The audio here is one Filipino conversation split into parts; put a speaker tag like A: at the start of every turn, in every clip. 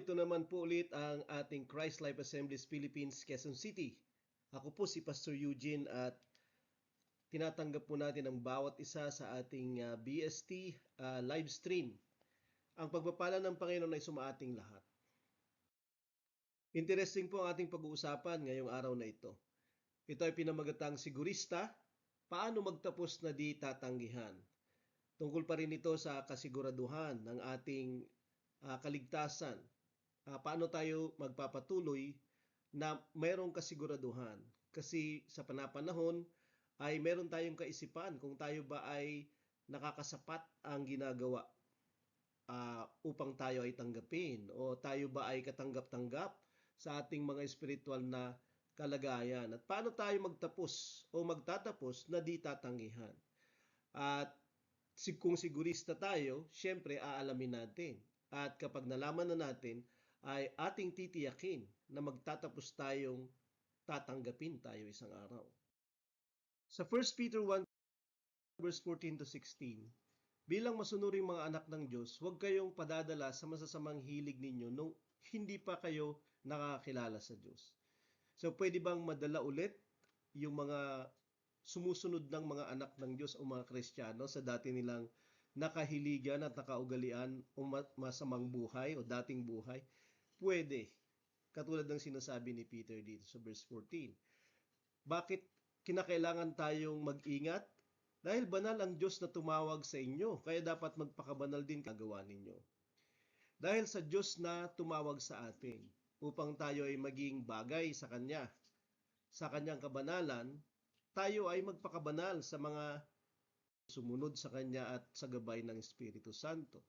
A: ito naman po ulit ang ating Christ Life Assemblies Philippines, Quezon City. Ako po si Pastor Eugene at tinatanggap po natin ang bawat isa sa ating BST live stream. Ang pagpapala ng Panginoon ay sumaating lahat. Interesting po ang ating pag-uusapan ngayong araw na ito. Ito ay pinamagatang sigurista, paano magtapos na di tatanggihan. Tungkol pa rin ito sa kasiguraduhan ng ating kaligtasan. Paano tayo magpapatuloy na mayroong kasiguraduhan? Kasi sa panapanahon ay meron tayong kaisipan kung tayo ba ay nakakasapat ang ginagawa upang tayo ay tanggapin o tayo ba ay katanggap-tanggap sa ating mga espiritual na kalagayan. At paano tayo magtapos o magtatapos na di tatanggihan? At kung sigurista tayo, syempre aalamin natin. At kapag nalaman na natin, ay ating titiyakin na magtatapos tayong tatanggapin tayo isang araw. Sa 1 Peter 1 verse 14 to 16, bilang masunuring mga anak ng Diyos, huwag kayong padadala sa masasamang hilig ninyo nung hindi pa kayo nakakilala sa Diyos. So pwede bang madala ulit yung mga sumusunod ng mga anak ng Diyos o mga Kristiyano sa dati nilang nakahiligan at nakaugalian o masamang buhay o dating buhay? Pwede. Katulad ng sinasabi ni Peter dito sa verse 14. Bakit kinakailangan tayong mag-ingat? Dahil banal ang Diyos na tumawag sa inyo, kaya dapat magpakabanal din kagawa ninyo. Dahil sa Diyos na tumawag sa atin, upang tayo ay maging bagay sa Kanya, sa Kanyang kabanalan, tayo ay magpakabanal sa mga sumunod sa Kanya at sa gabay ng Espiritu Santo.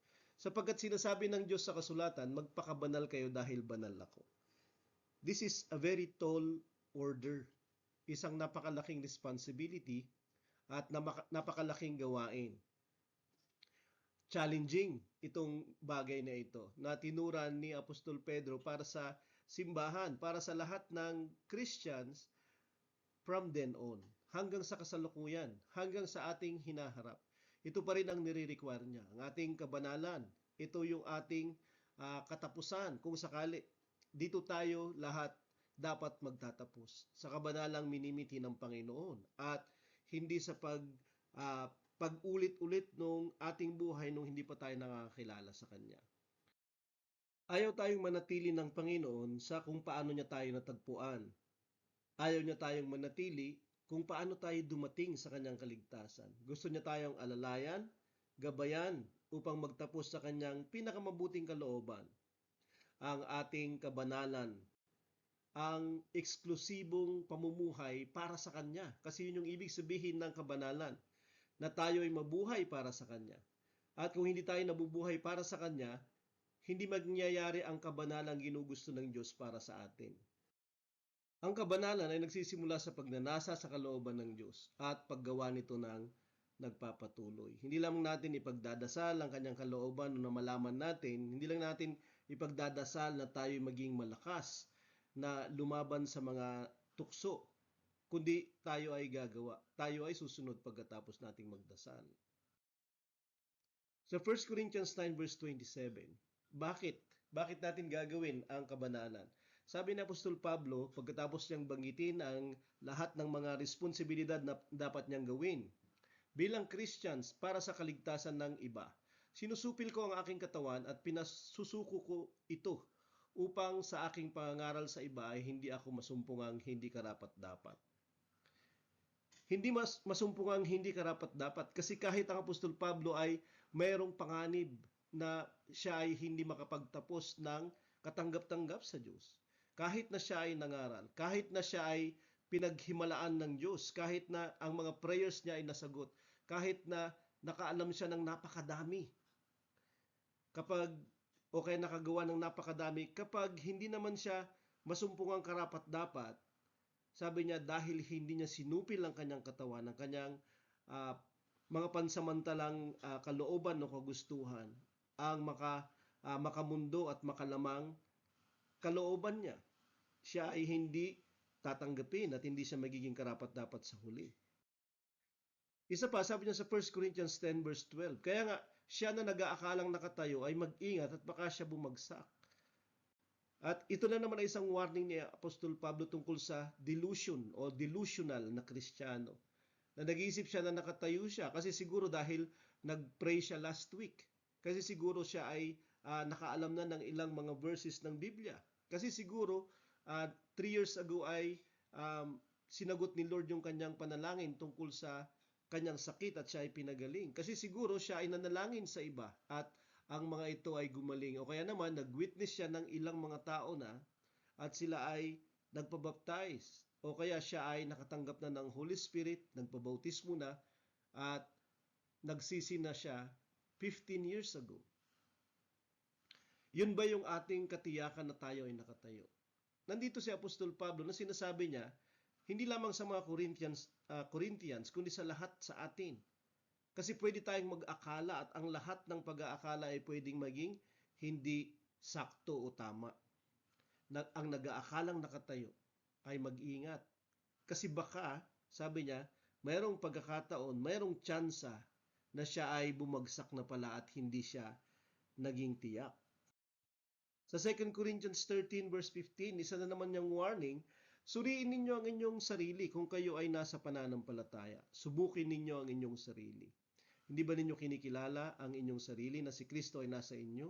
A: Sapagkat sinasabi ng Diyos sa kasulatan, magpakabanal kayo dahil banal ako. This is a very tall order. Isang napakalaking responsibility at napakalaking gawain. Challenging itong bagay na ito na tinuran ni Apostol Pedro para sa simbahan, para sa lahat ng Christians from then on, hanggang sa kasalukuyan, hanggang sa ating hinaharap. Ito pa rin ang nire-require niya, ang ating kabanalan. Ito yung ating katapusan. Kung sakali, dito tayo lahat dapat magtatapos sa kabanalang minimiti ng Panginoon at hindi sa pag-ulit-ulit nung ating buhay nung hindi pa tayo nakakilala sa Kanya. Ayaw tayong manatili ng Panginoon sa kung paano niya tayo natagpuan. Ayaw niya tayong manatili kung paano tayo dumating sa Kanyang kaligtasan. Gusto niya tayong alalayan, gabayan upang magtapos sa Kanyang pinakamabuting kalooban. Ang ating kabanalan, ang eksklusibong pamumuhay para sa Kanya. Kasi yun yung ibig sabihin ng kabanalan, na tayo ay mabuhay para sa Kanya. At kung hindi tayo nabubuhay para sa Kanya, hindi magyayari ang kabanalang ginugusto ng Diyos para sa atin. Ang kabanalan ay nagsisimula sa pagnanasa sa kalooban ng Diyos at paggawa nito ng nagpapatuloy. Hindi lang natin ipagdadasal ang Kanyang kalooban na malaman natin, hindi lang natin ipagdadasal na tayo maging malakas na lumaban sa mga tukso, kundi tayo ay gagawa. Tayo ay susunod pagkatapos nating magdasal. Sa 1 Corinthians 9 verse 27, Bakit natin gagawin ang kabanalan? Sabi ni Apostol Pablo, pagkatapos niyang banggitin ang lahat ng mga responsibilidad na dapat niyang gawin bilang Christians para sa kaligtasan ng iba, sinusupil ko ang aking katawan at pinasusuko ko ito upang sa aking pangangaral sa iba ay hindi ako masumpungang hindi karapat-dapat. Hindi masumpungang hindi karapat-dapat kasi kahit ang Apostol Pablo ay mayroong panganib na siya ay hindi makapagtapos ng katanggap-tanggap sa Diyos. Kahit na siya ay nangaral, kahit na siya ay pinaghimalaan ng Diyos, kahit na ang mga prayers niya ay nasagot, kahit na nakaalam siya ng napakadami, kaya nakagawa ng napakadami, kapag hindi naman siya masumpungang karapat-dapat, sabi niya dahil hindi niya sinupil ang kanyang katawan, ang kanyang mga pansamantalang kalooban o kagustuhan, ang makamundo at makalamang kalooban niya, siya ay hindi tatanggapin at hindi siya magiging karapat-dapat sa huli. Isa pa, sabi niya sa 1 Corinthians 10 verse 12, kaya nga siya na nag-aakalang nakatayo ay mag-ingat at baka siya bumagsak. At ito na naman ay isang warning ni Apostol Pablo tungkol sa delusion o delusional na Kristiyano. Na nag-iisip siya na nakatayo siya kasi siguro dahil nag-pray siya last week. Kasi siguro siya ay nakaalam na ng ilang mga verses ng Biblia. Kasi siguro 3 years ago ay sinagot ni Lord yung kanyang panalangin tungkol sa kanyang sakit at siya ay pinagaling. Kasi siguro siya ay nanalangin sa iba at ang mga ito ay gumaling. O kaya naman, nag-witness siya ng ilang mga tao na at sila ay nagpabaptize. O kaya siya ay nakatanggap na ng Holy Spirit, nagpabautismo na, at nagsisi na siya 15 years ago. Yun ba yung ating katiyakan na tayo ay nakatayo? Nandito si Apostol Pablo na sinasabi niya, hindi lamang sa mga Corinthians, kundi sa lahat sa atin. Kasi pwede tayong mag-akala at ang lahat ng pag-aakala ay pwedeng maging hindi sakto o tama. Ang nag-aakalang nakatayo ay mag-ingat. Kasi baka, sabi niya, mayroong pagkakataon, mayroong tsansa na siya ay bumagsak na pala at hindi siya naging tiyak. Sa 2 Corinthians 13 verse 15, isa na naman niyang warning, suriin ninyo ang inyong sarili kung kayo ay nasa pananampalataya. Subukin ninyo ang inyong sarili. Hindi ba ninyo kinikilala ang inyong sarili na si Kristo ay nasa inyo?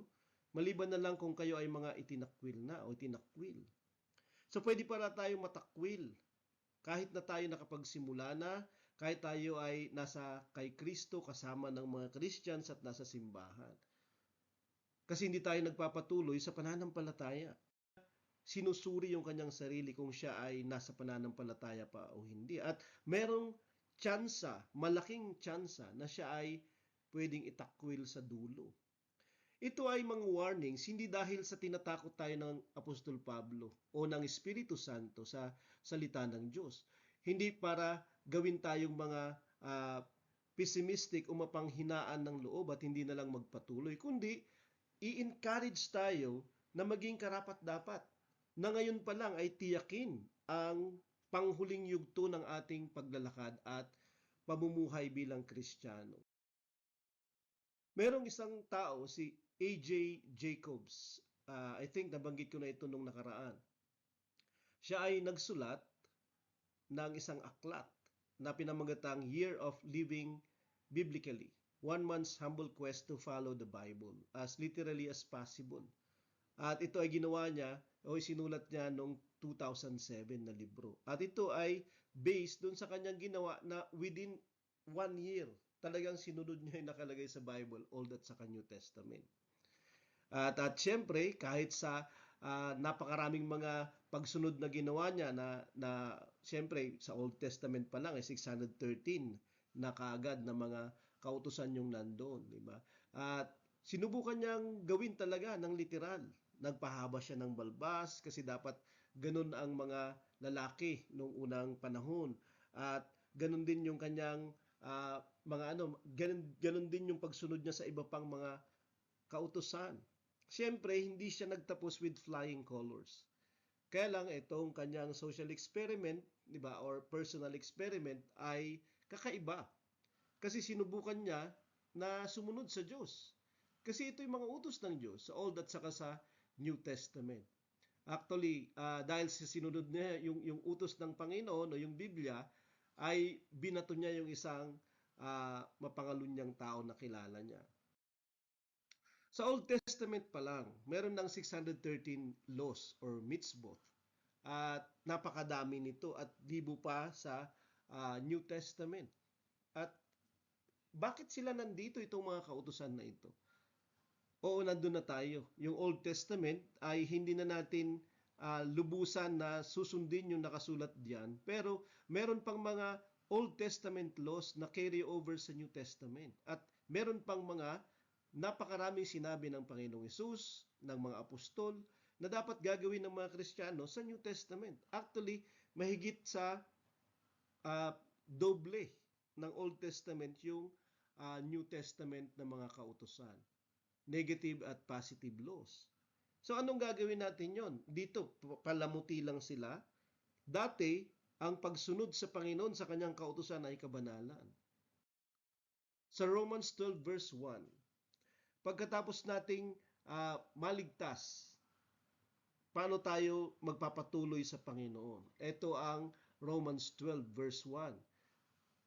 A: Maliban na lang kung kayo ay mga itinakwil na o itinakwil. So pwede para tayo matakwil. Kahit na tayo nakapagsimula na, kahit tayo ay nasa kay Kristo kasama ng mga Christians at nasa simbahan. Kasi hindi tayo nagpapatuloy sa pananampalataya. Sinusuri yung kanyang sarili kung siya ay nasa pananampalataya pa o hindi. At merong tsansa, malaking tsansa na siya ay pwedeng itakwil sa dulo. Ito ay mga warnings hindi dahil sa tinatakot tayo ng Apostol Pablo o ng Espiritu Santo sa salita ng Diyos. Hindi para gawin tayong mga pessimistic o mapanghinaan ng loob at hindi na lang magpatuloy, kundi i-encourage tayo na maging karapat-dapat na ngayon pa lang ay tiyakin ang panghuling yugto ng ating paglalakad at pamumuhay bilang Kristiyano. Merong isang tao, si A.J. Jacobs. I think nabanggit ko na ito nung nakaraan. Siya ay nagsulat ng isang aklat na pinamagatang Year of Living Biblically. 1 month's humble quest to follow the Bible as literally as possible. At ito ay ginawa niya o sinulat niya noong 2007 na libro. At ito ay based doon sa kanyang ginawa na within 1 year, talagang sinunod niya yung nakalagay sa Bible, Old at saka New Testament. At syempre, kahit sa napakaraming mga pagsunod na ginawa niya na syempre sa Old Testament pa lang ay 613 na kaagad na mga kautusan yung nandoon, di ba? At sinubukan niyang gawin talaga ng literal. Nagpahaba siya ng balbas kasi dapat ganun ang mga lalaki noong unang panahon. At ganun din yung kanyang ganun din yung pagsunod niya sa iba pang mga kautusan. Siyempre, hindi siya nagtapos with flying colors. Kaya lang itong kanyang social experiment, di ba, or personal experiment ay kakaiba. Kasi sinubukan niya na sumunod sa Diyos. Kasi ito yung mga utos ng Diyos sa Old at saka sa New Testament. Actually, dahil sa sinunod niya yung utos ng Panginoon o yung Biblia, ay binato niya yung isang mapangalunyang tao na kilala niya. Sa Old Testament pa lang, meron ng 613 laws or mitzvot. At napakadami nito at libo pa sa New Testament. At bakit sila nandito itong mga kautusan na ito? Oo, nandun na tayo. Yung Old Testament ay hindi na natin lubusan na susundin yung nakasulat diyan. Pero meron pang mga Old Testament laws na carry over sa New Testament. At meron pang mga napakaraming sinabi ng Panginoong Hesus, ng mga apostol, na dapat gagawin ng mga Kristiyano sa New Testament. Actually, mahigit sa doble ng Old Testament yung New Testament na mga kautusan. Negative at positive laws. So anong gagawin natin yon? Dito, palamuti lang sila. Dati, ang pagsunod sa Panginoon sa kanyang kautusan ay kabanalan. Sa Romans 12 verse 1, pagkatapos nating maligtas, paano tayo magpapatuloy sa Panginoon? Ito ang Romans 12 verse 1.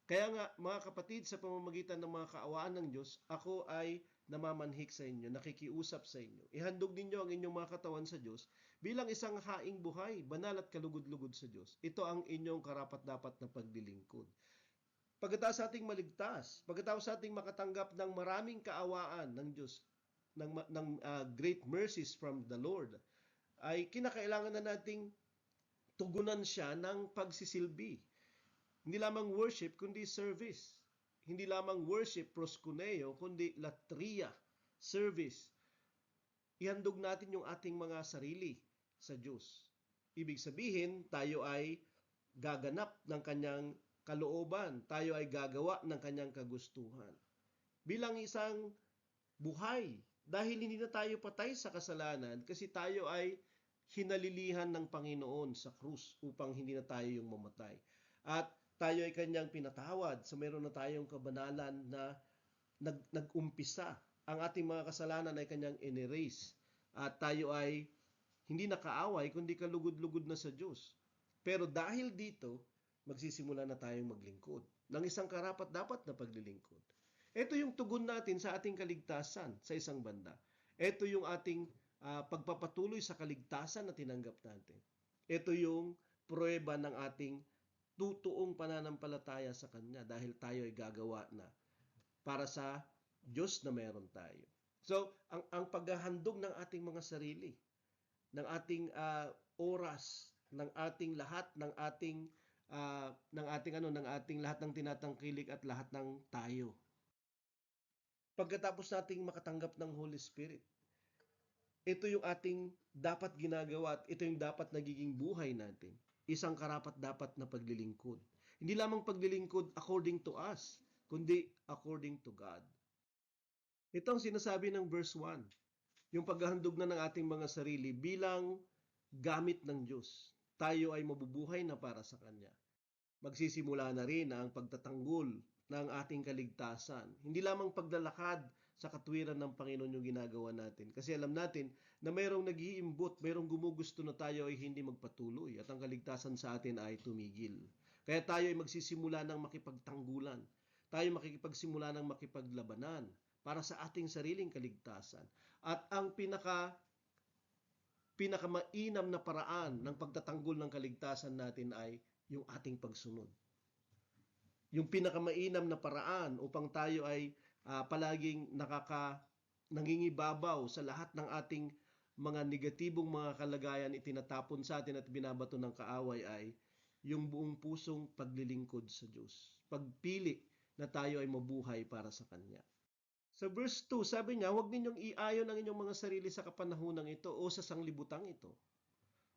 A: Kaya nga, mga kapatid, sa pamamagitan ng mga kaawaan ng Diyos, ako ay namamanhik sa inyo, nakikiusap sa inyo. Ihandog ninyo ang inyong mga katawan sa Diyos bilang isang haing buhay, banal at kalugod-lugod sa Diyos. Ito ang inyong karapat-dapat na paglilingkod. Pagkatapos ating maligtas, pagkatapos ating makatanggap ng maraming kaawaan ng Diyos, ng great mercies from the Lord, ay kinakailangan na nating tugunan siya ng pagsisilbi. Hindi lamang worship, kundi service. Hindi lamang worship, proskuneo, kundi latria, service. Ihandog natin yung ating mga sarili sa Diyos. Ibig sabihin, tayo ay gaganap ng kanyang kalooban. Tayo ay gagawa ng kanyang kagustuhan. Bilang isang buhay, dahil hindi na tayo patay sa kasalanan kasi tayo ay hinalilihan ng Panginoon sa krus upang hindi na tayo yung mamatay. At tayo ay kanyang pinatawad. So meron na tayong kabanalan na nag-umpisa. Ang ating mga kasalanan ay kanyang in-erase. At tayo ay hindi nakaaway, kundi kalugod-lugod na sa Diyos. Pero dahil dito, magsisimula na tayong maglingkod ng isang karapat-dapat na paglilingkod. Ito yung tugon natin sa ating kaligtasan sa isang banda. Ito yung ating pagpapatuloy sa kaligtasan na tinanggap natin. Ito yung pruweba ng ating tutuong pananampalataya sa Kanya dahil tayo ay gagawa na para sa Diyos na meron tayo. So, ang paghahandog ng ating mga sarili, ng ating oras, ng ating lahat, ng ating lahat ng tinatangkilik at lahat ng tayo. Pagkatapos nating makatanggap ng Holy Spirit, ito yung ating dapat ginagawa at ito yung dapat nagiging buhay natin. Isang karapat-dapat na paglilingkod. Hindi lamang paglilingkod according to us, kundi according to God. Ito ang sinasabi ng verse 1. Yung paghahandog na ng ating mga sarili bilang gamit ng Diyos. Tayo ay mabubuhay na para sa Kanya. Magsisimula na rin ang pagtatanggol ng ating kaligtasan. Hindi lamang paglalakad sa katwiran ng Panginoon yung ginagawa natin. Kasi alam natin na mayroong nag-iimbot, mayroong gumugusto na tayo ay hindi magpatuloy at ang kaligtasan sa atin ay tumigil. Kaya tayo ay magsisimula ng makipagtanggulan. Tayo makikipagsimula ng makipaglabanan para sa ating sariling kaligtasan. At ang pinakamainam na paraan ng pagtatanggol ng kaligtasan natin ay yung ating pagsunod. Yung pinakamainam na paraan upang tayo ay palaging nangingibabaw sa lahat ng ating mga negatibong mga kalagayan itinatapon sa atin at binabato ng kaaway ay yung buong pusong paglilingkod sa Diyos. Pagpili na tayo ay mabuhay para sa Kanya. Sa verse 2, sabi niya, huwag ninyong iayon ang inyong mga sarili sa kapanahunang ito o sa sanglibutang ito.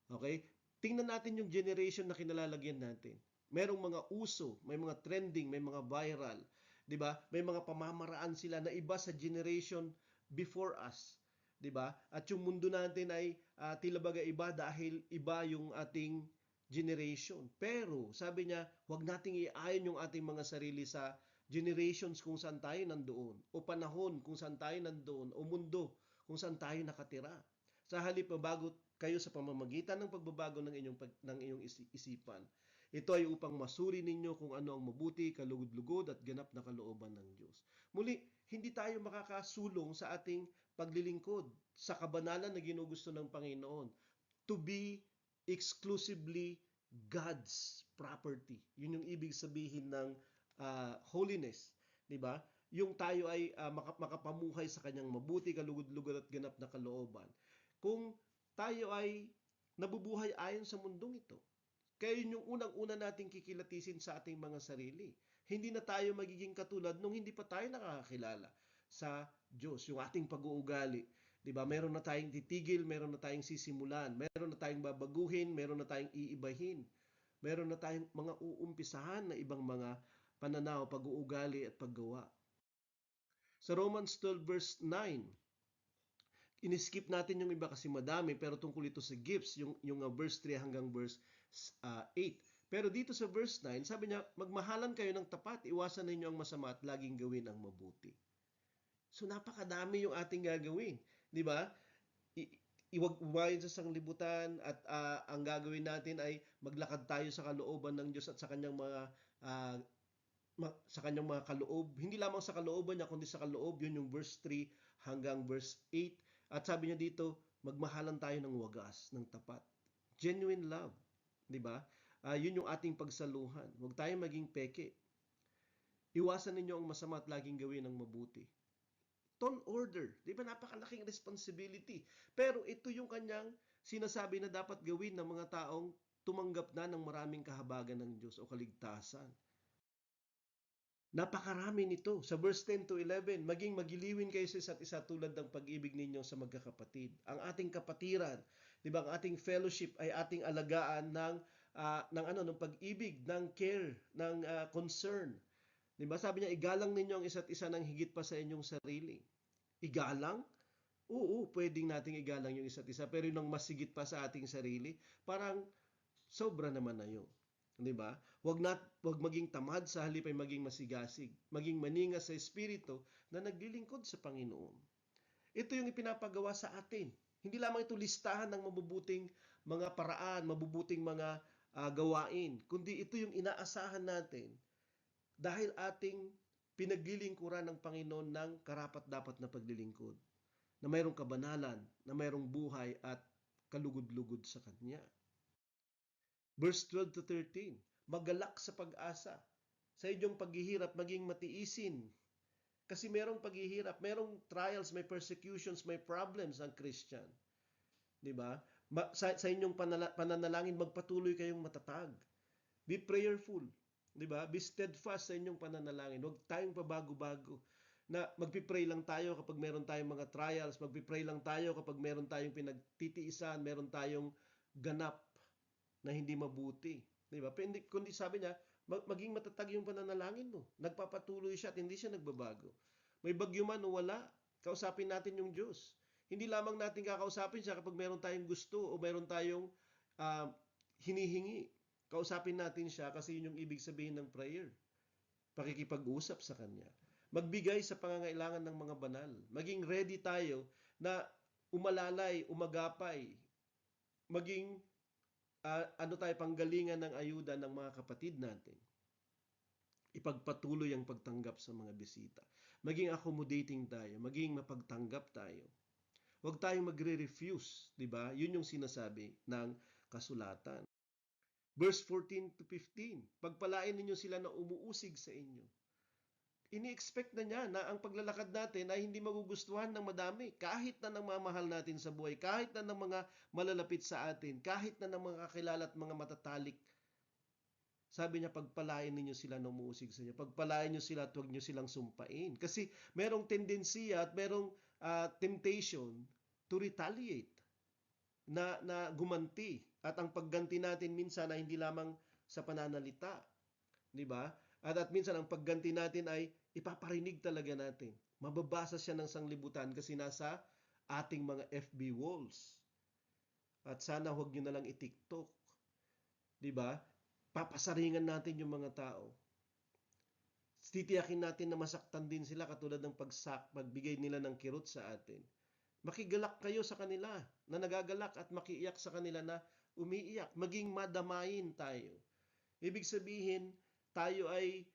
A: Okay? Tingnan natin yung generation na kinalalagyan natin. Merong mga uso, may mga trending, may mga viral, 'di ba? May mga pamamaraan sila na iba sa generation before us, 'di ba? At yung mundo natin ay tila baga iba dahil iba yung ating generation. Pero sabi niya, huwag nating iayon yung ating mga sarili sa generations kung saan tayo nandoon, o panahon kung saan tayo nandoon, o mundo kung saan tayo nakatira. Sa halip mabago kayo sa pamamagitan ng pagbabago ng iyong isipan. Ito ay upang masuri ninyo kung ano ang mabuti, kalugod-lugod at ganap na kalooban ng Diyos. Muli, hindi tayo makakasulong sa ating paglilingkod sa kabanalan na ginugusto ng Panginoon to be exclusively God's property. Yun yung ibig sabihin ng holiness, 'di ba? Yung tayo ay makapamuhay sa kanyang mabuti, kalugod-lugod at ganap na kalooban. Kung tayo ay nabubuhay ayon sa mundong ito, kaya yun yung unang-una nating kikilatisin sa ating mga sarili. Hindi na tayo magiging katulad nung hindi pa tayo nakakakilala sa Diyos. Yung ating pag-uugali, 'di ba? Meron na tayong titigil, meron na tayong sisimulan, meron na tayong babaguhin, meron na tayong iibahin. Meron na tayong mga uumpisahan na ibang mga pananaw, pag-uugali at paggawa. Sa Romans 12 verse 9, in-skip natin yung iba kasi madami, pero tungkol ito sa gifts, yung verse 3 hanggang verse 8. Pero dito sa verse 9, sabi niya, magmahalan kayo ng tapat, iwasan ninyo ang masama at laging gawin ang mabuti. So napakadami yung ating gagawin, di ba? iwag umayon sa sanglibutan at ang gagawin natin ay maglakad tayo sa kalooban ng Diyos at sa kanyang mga ah, sa kanyang mga kaloob. Hindi lamang sa kalooban niya, kundi sa kaloob. Yun yung verse 3 hanggang verse 8. At sabi niya dito, magmahalan tayo ng wagas, ng tapat. Genuine love. Di ba? Yun yung ating pagsaluhan. Huwag tayong maging peke. Iwasan ninyo ang masama at laging gawin ang mabuti. Tall order. Di ba? Napakalaking responsibility. Pero ito yung kanyang sinasabi na dapat gawin ng mga taong tumanggap na ng maraming kahabagan ng Diyos o kaligtasan. Napakarami nito. Sa verse 10 to 11, maging magiliwin kayo sa isa't isa tulad ng pag-ibig ninyo sa magkakapatid. Ang ating kapatiran, 'di ba? Ang ating fellowship ay ating alagaan ng pag-ibig, ng care, ng concern. 'Di ba? Sabi niya, igalang ninyo ang isa't isa ng higit pa sa inyong sarili. Igalang? Oo, pwedeng nating igalang yung isa't isa, pero yung mas higit pa sa ating sarili, parang sobra naman na yun. 'Di ba? Huwag maging tamad, sa halip ay maging masigasig, maging maningas sa espiritu na naglilingkod sa Panginoon. Ito yung ipinapagawa sa atin. Hindi lamang ito listahan ng mabubuting mga paraan, mabubuting mga gawain, kundi ito yung inaasahan natin dahil ating pinaglilingkuran ng Panginoon ng karapat-dapat na paglilingkod, na mayroong kabanalan, na mayroong buhay at kalugod-lugod sa Kanya. Verse 12 to 13, magalak sa pag-asa. Sa inyong paghihirap, maging matiisin. Kasi merong paghihirap, merong trials, may persecutions, may problems ang Christian. Di ba? Sa inyong pananalangin, magpatuloy kayong matatag. Be prayerful. Di ba? Be steadfast sa inyong pananalangin. Huwag tayong pabago-bago. Na magpipray lang tayo kapag meron tayong mga trials, magpipray lang tayo kapag meron tayong pinagtitiisan, meron tayong ganap na hindi mabuti. Di ba? Kundi sabi niya, maging matatag yung pananalangin mo. Nagpapatuloy siya at hindi siya nagbabago. May bagyo man o wala, kausapin natin yung Diyos. Hindi lamang natin kakausapin siya kapag meron tayong gusto o meron tayong hinihingi. Kausapin natin siya kasi yun yung ibig sabihin ng prayer. Pakikipag-usap sa Kanya. Magbigay sa pangangailangan ng mga banal. Maging ready tayo na umalalay, umagapay, maging panggalingan ng ayuda ng mga kapatid natin. Ipagpatuloy ang pagtanggap sa mga bisita. Maging accommodating tayo, maging mapagtanggap tayo. Huwag tayong magre-refuse, di ba? Yun yung sinasabi ng kasulatan. Verse 14 to 15, pagpalain ninyo sila na umuusig sa inyo. Ini-expect na niya na ang paglalakad natin ay hindi magugustuhan ng madami. Kahit na ng mga mahal natin sa buhay, kahit na ng mga malalapit sa atin, kahit na ng mga kakilala at mga matatalik. Sabi niya, pagpalain ninyo sila na umuusig sa inyo. Pagpalain niyo sila at huwag niyo silang sumpain. Kasi merong tendensiya at merong temptation to retaliate, na gumanti. At ang pagganti natin minsan ay hindi lamang sa pananalita. Di ba? At minsan ang pagganti natin ay ipaparinig talaga natin. Mababasa siya ng sanglibutan kasi nasa ating mga FB walls. At sana huwag nyo na lang i-TikTok. Diba? Papasaringan natin yung mga tao. Titiyakin natin na masaktan din sila katulad ng pagbigay nila ng kirot sa atin. Makigalak kayo sa kanila na nagagalak at makiiyak sa kanila na umiiyak. Maging madamayin tayo. Ibig sabihin, tayo ay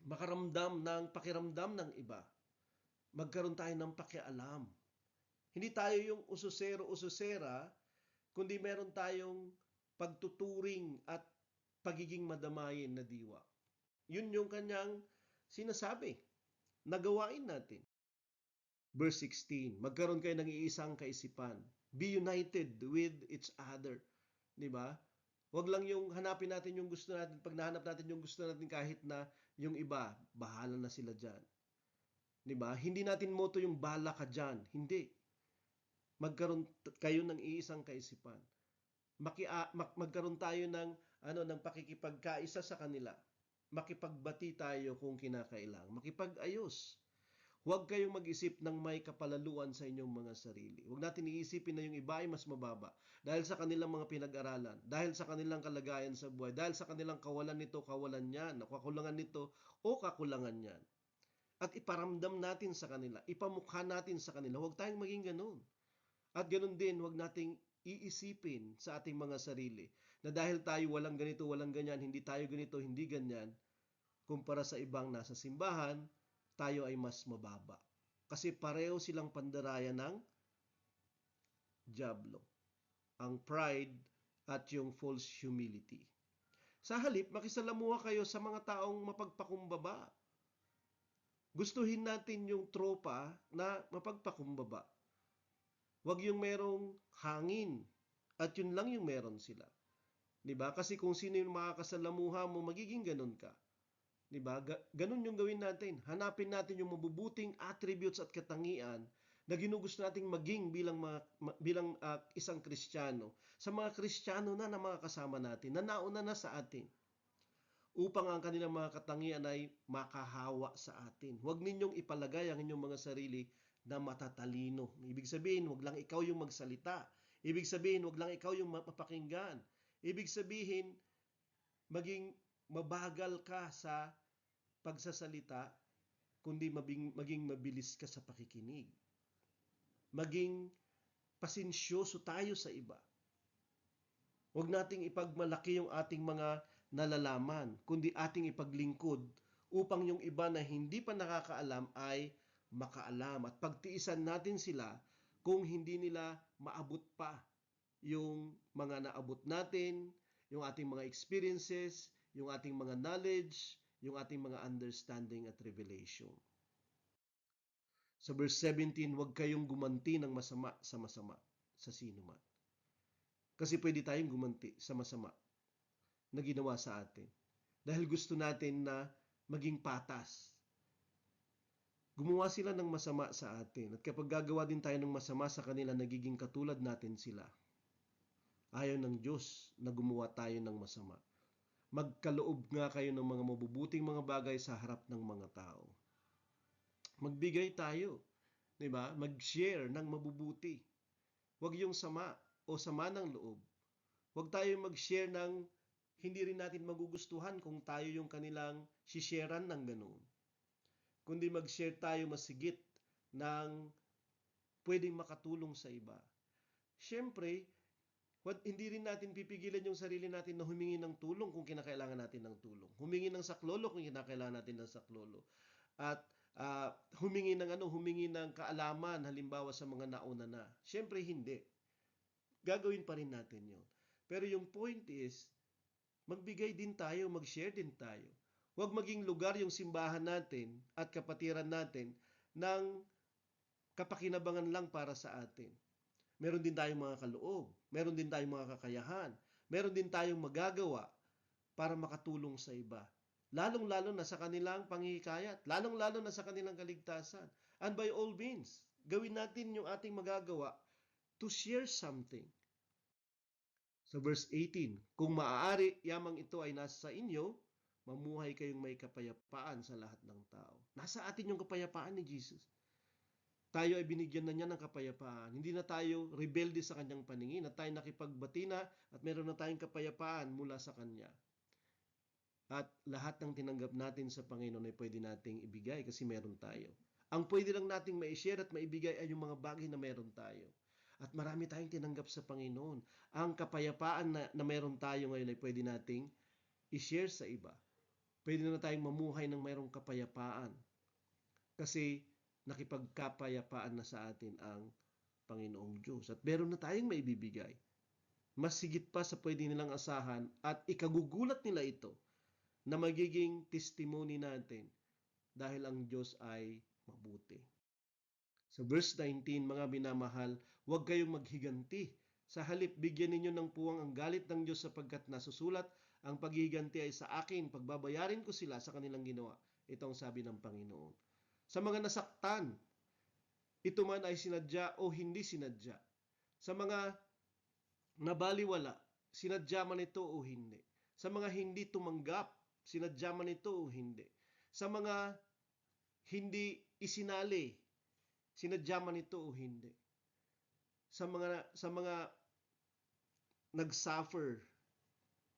A: makaramdam ng pakiramdam ng iba. Magkaroon tayo ng pakialam. Hindi tayo yung ususero-ususera, kundi meron tayong pagtuturing at pagiging madamayin na diwa. Yun yung kanyang sinasabi. Nagawain natin. Verse 16, magkaroon kayo ng iisang kaisipan. Be united with each other. Diba? Huwag lang yung hanapin natin yung gusto natin. Pag nahanap natin yung gusto natin kahit na yung iba, bahala na sila dyan. Diba? Hindi natin motto yung bahala ka dyan. Hindi. Magkaroon kayo ng iisang kaisipan. Magkaroon tayo ng pakikipagkaisa sa kanila. Makipagbati tayo kung kinakailangan. Makipag-ayos. Huwag kayong mag-isip ng may kapalaluan sa inyong mga sarili. Huwag natin iisipin na yung iba ay mas mababa dahil sa kanilang mga pinag-aralan, dahil sa kanilang kalagayan sa buhay, dahil sa kanilang kawalan nito, kawalan niyan, kakulangan nito o kakulangan niyan. at iparamdam natin sa kanila, ipamukha natin sa kanila. Huwag tayong maging ganun. At ganun din, huwag nating iisipin sa ating mga sarili na dahil tayo walang ganito, walang ganyan, hindi tayo ganito, hindi ganyan, kumpara sa ibang nasa simbahan, tayo ay mas mababa. Kasi pareho silang pandaraya ng dyablo. Ang pride at yung false humility. Sa halip, makisalamuha kayo sa mga taong mapagpakumbaba. Gustuhin natin yung tropa na mapagpakumbaba. Huwag yung merong hangin at yun lang yung meron sila. 'Di ba? Kasi kung sino yung makakasalamuha mo, magiging ganun ka. 'Di ba? Ganun yung gawin natin. Hanapin natin yung mabubuting attributes at katangian na ginugusto nating maging bilang isang Kristiyano. Sa mga Kristiyano na mga kasama natin, na nauna na sa atin, upang ang kanilang mga katangian ay makahawa sa atin. Huwag ninyong ipalagay ang inyong mga sarili na matatalino. Ibig sabihin, huwag lang ikaw yung magsalita. Ibig sabihin, huwag lang ikaw yung mapapakinggan. Ibig sabihin, maging mabagal ka sa pagsasalita, kundi maging mabilis ka sa pakikinig. Maging pasensyoso tayo sa iba. Huwag nating ipagmalaki yung ating mga nalalaman, kundi ating ipaglingkod upang yung iba na hindi pa nakakaalam ay makaalam at pagtiisan natin sila kung hindi nila maabot pa yung mga naabot natin, yung ating mga experiences, yung ating mga knowledge, yung ating mga understanding at revelation. Sa verse 17, huwag kayong gumanti ng masama sa masama sa sino man. Kasi pwede tayong gumanti sa masama na ginawa sa atin. Dahil gusto natin na maging patas. Gumawa sila ng masama sa atin. At kapag gagawa din tayo ng masama sa kanila, nagiging katulad natin sila. Ayaw ng Diyos na gumawa tayo ng masama. Magkaloob nga kayo ng mga mabubuting mga bagay sa harap ng mga tao. Magbigay tayo. Diba? Mag-share ng mabubuti. Huwag yung sama o sama ng loob. Huwag tayo mag-share ng hindi rin natin magugustuhan kung tayo yung kanilang sisharean ng ganoon. Kundi mag-share tayo masigit ng pwedeng makatulong sa iba. Siyempre, hindi rin natin pipigilan yung sarili natin na humingi ng tulong kung kinakailangan natin ng tulong. Humingi ng saklolo kung kinakailangan natin ng saklolo. At humingi ng kaalaman halimbawa sa mga nauna na. Siyempre hindi. Gagawin pa rin natin 'yon. Pero yung point is, magbigay din tayo, mag-share din tayo. Huwag maging lugar yung simbahan natin at kapatiran natin ng kapakinabangan lang para sa atin. Meron din tayong mga kaloob, meron din tayong mga kakayahan, meron din tayong magagawa para makatulong sa iba. Lalong-lalo na sa kanilang panghihikayat, lalong-lalo na sa kanilang kaligtasan. And by all means, gawin natin yung ating magagawa to share something. Sa verse 18, kung maaari, yamang ito ay nasa inyo, mamuhay kayong may kapayapaan sa lahat ng tao. Nasa atin yung kapayapaan ni Jesus. Tayo ay binigyan na niya ng kapayapaan. Hindi na tayo rebelde sa kanyang paningin at tayo nakipagbati na at meron na tayong kapayapaan mula sa kanya. At lahat ng tinanggap natin sa Panginoon ay pwede nating ibigay kasi meron tayo. Ang pwede lang nating ma-share at maibigay ay yung mga bagay na meron tayo. At marami tayong tinanggap sa Panginoon. Ang kapayapaan na meron tayo ngayon ay pwede nating i-share sa iba. Pwede na tayong mamuhay ng mayroong kapayapaan. Kasi nakipagkapayapaan na sa atin ang Panginoong Diyos. At meron na tayong maibibigay. Mas sigit pa sa pwede nilang asahan at ikagugulat nila ito na magiging testimony natin dahil ang Diyos ay mabuti. Sa verse 19, mga minamahal, huwag kayong maghiganti. Sa halip, bigyan ninyo ng puwang ang galit ng Diyos sapagkat nasusulat, ang paghiganti ay sa akin, pagbabayarin ko sila sa kanilang ginawa. Ito ang sabi ng Panginoon. Sa mga nasaktan, ito man ay sinadya o hindi sinadya. Sa mga nabaliwala, sinadya man ito o hindi. Sa mga hindi tumanggap, sinadya man ito o hindi. Sa mga hindi isinali, sinadya man ito o hindi. Sa mga nag-suffer,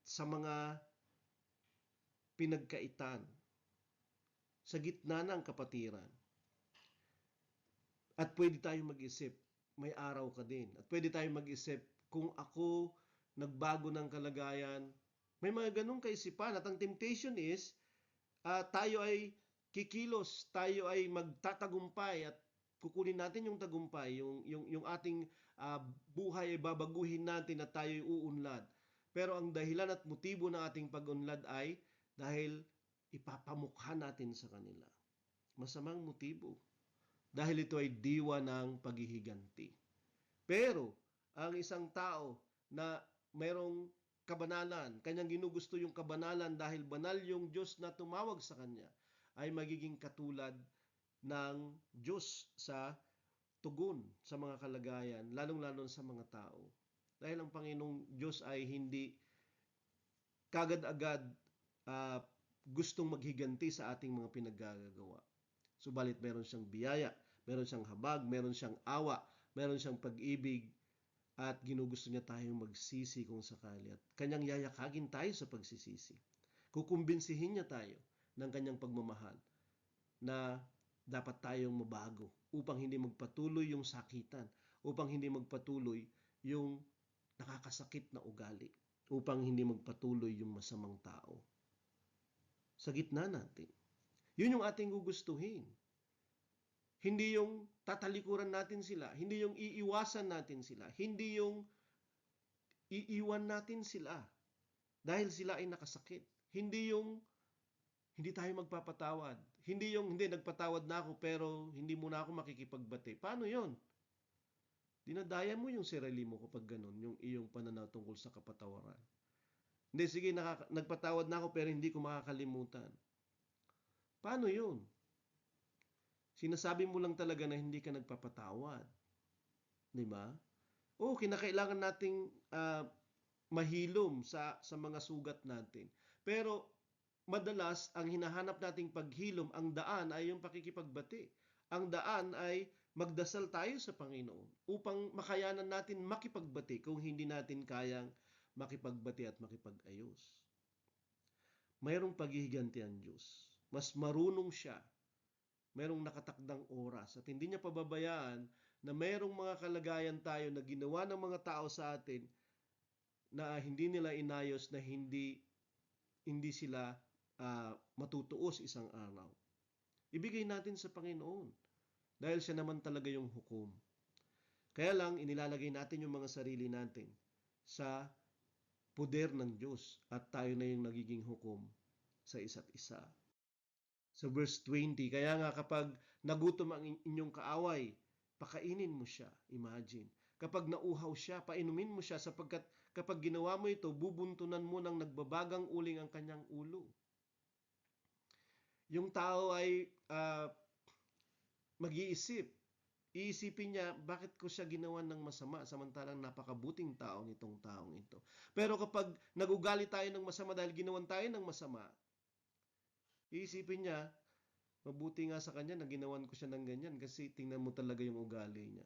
A: sa mga pinagkaitan, sa gitna ng kapatiran. At pwede tayong mag-isip, may araw ka din. At pwede tayong mag-isip, kung ako nagbago ng kalagayan, may mga ganong kaisipan. At ang temptation is, tayo ay kikilos, tayo ay magtatagumpay at kukunin natin yung tagumpay, yung ating buhay ay babaguhin natin at tayo ay uunlad. Pero ang dahilan at motibo ng ating pag-unlad ay dahil ipapamukha natin sa kanila. Masamang motibo. Dahil ito ay diwa ng paghihiganti. Pero ang isang tao na mayroong kabanalan, kanyang ginugusto yung kabanalan dahil banal yung Diyos na tumawag sa kanya, ay magiging katulad ng Diyos sa tugon sa mga kalagayan, lalong-lalo sa mga tao. Dahil ang Panginoong Diyos ay hindi kagad-agad gustong maghiganti sa ating mga pinaggagawa. Subalit meron siyang biyaya, meron siyang habag, meron siyang awa, meron siyang pag-ibig, at ginugusto niya tayong magsisi kung sakali. At kanyang yayakagin tayo sa pagsisisi. Kukumbinsihin niya tayo ng kanyang pagmamahal na dapat tayong mabago upang hindi magpatuloy yung sakitan, upang hindi magpatuloy yung nakakasakit na ugali, upang hindi magpatuloy yung masamang tao. Sa gitna natin. Yun yung ating gugustuhin. Hindi yung tatalikuran natin sila. Hindi yung iiwasan natin sila. Hindi yung iiwan natin sila dahil sila ay nakasakit. Hindi yung hindi tayo magpapatawad. Hindi yung hindi nagpatawad na ako pero hindi mo na ako makikipagbati. Paano yon? Dinadaya mo yung sarili mo kapag ganun, yung iyong pananaw tungkol sa kapatawaran. Hindi, sige, nagpatawad na ako pero hindi ko makakalimutan. Paano yun? Sinasabi mo lang talaga na hindi ka nagpapatawad. Di ba? O, kinakailangan nating mahilom sa mga sugat natin. Pero madalas, ang hinahanap nating paghilom, ang daan ay yung pakikipagbati. Ang daan ay magdasal tayo sa Panginoon upang makayanan natin makipagbati kung hindi natin kayang makipagbati at makipag-ayos. Mayroong paghihiganti ang Diyos. Mas marunong siya. Mayroong nakatakdang oras at hindi niya pababayaan na mayroong mga kalagayan tayo na ginawa ng mga tao sa atin na hindi nila inayos, na hindi sila matutuos isang araw. Ibigay natin sa Panginoon dahil siya naman talaga yung hukom. Kaya lang inilalagay natin yung mga sarili natin sa poder ng Diyos at tayo na yung nagiging hukom sa isa't isa. Sa verse 20, kaya nga kapag nagutom ang inyong kaaway, pakainin mo siya. Imagine. Kapag nauhaw siya, painumin mo siya sapagkat kapag ginawa mo ito, bubuntunan mo ng nagbabagang uling ang kanyang ulo. Yung tao ay mag-iisip. Iisipin niya, bakit ko siya ginawan ng masama samantalang napakabuting tao nitong taong ito. Pero kapag nagugali tayo ng masama dahil ginawan tayo ng masama, iisipin niya, mabuti nga sa kanya na ginawan ko siya ng ganyan kasi tingnan mo talaga yung ugali niya.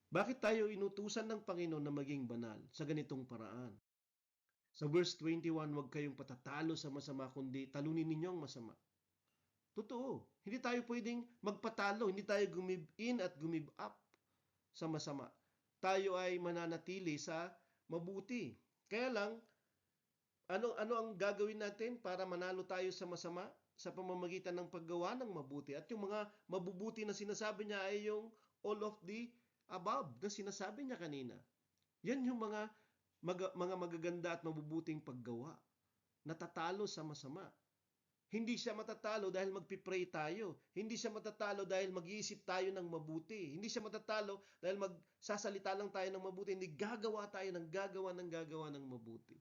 A: Bakit tayo inutusan ng Panginoon na maging banal sa ganitong paraan? Sa verse 21, huwag kayong patatalo sa masama kundi talunin ninyo ang masama. Totoo, hindi tayo pwedeng magpatalo, hindi tayo gumive in at gumive up sa masama. Tayo ay mananatili sa mabuti. Kaya lang, ano ang gagawin natin para manalo tayo sa masama? Sa pamamagitan ng paggawa ng mabuti. At yung mga mabubuti na sinasabi niya ay yung all of the above na sinasabi niya kanina. Yan yung mga magaganda at mabubuting paggawa. Natatalo sa masama. Hindi siya matatalo dahil magpipray tayo. Hindi siya matatalo dahil mag-iisip tayo ng mabuti. Hindi siya matatalo dahil magsasalita lang tayo ng mabuti. Hindi gagawa tayo ng gagawa ng mabuti.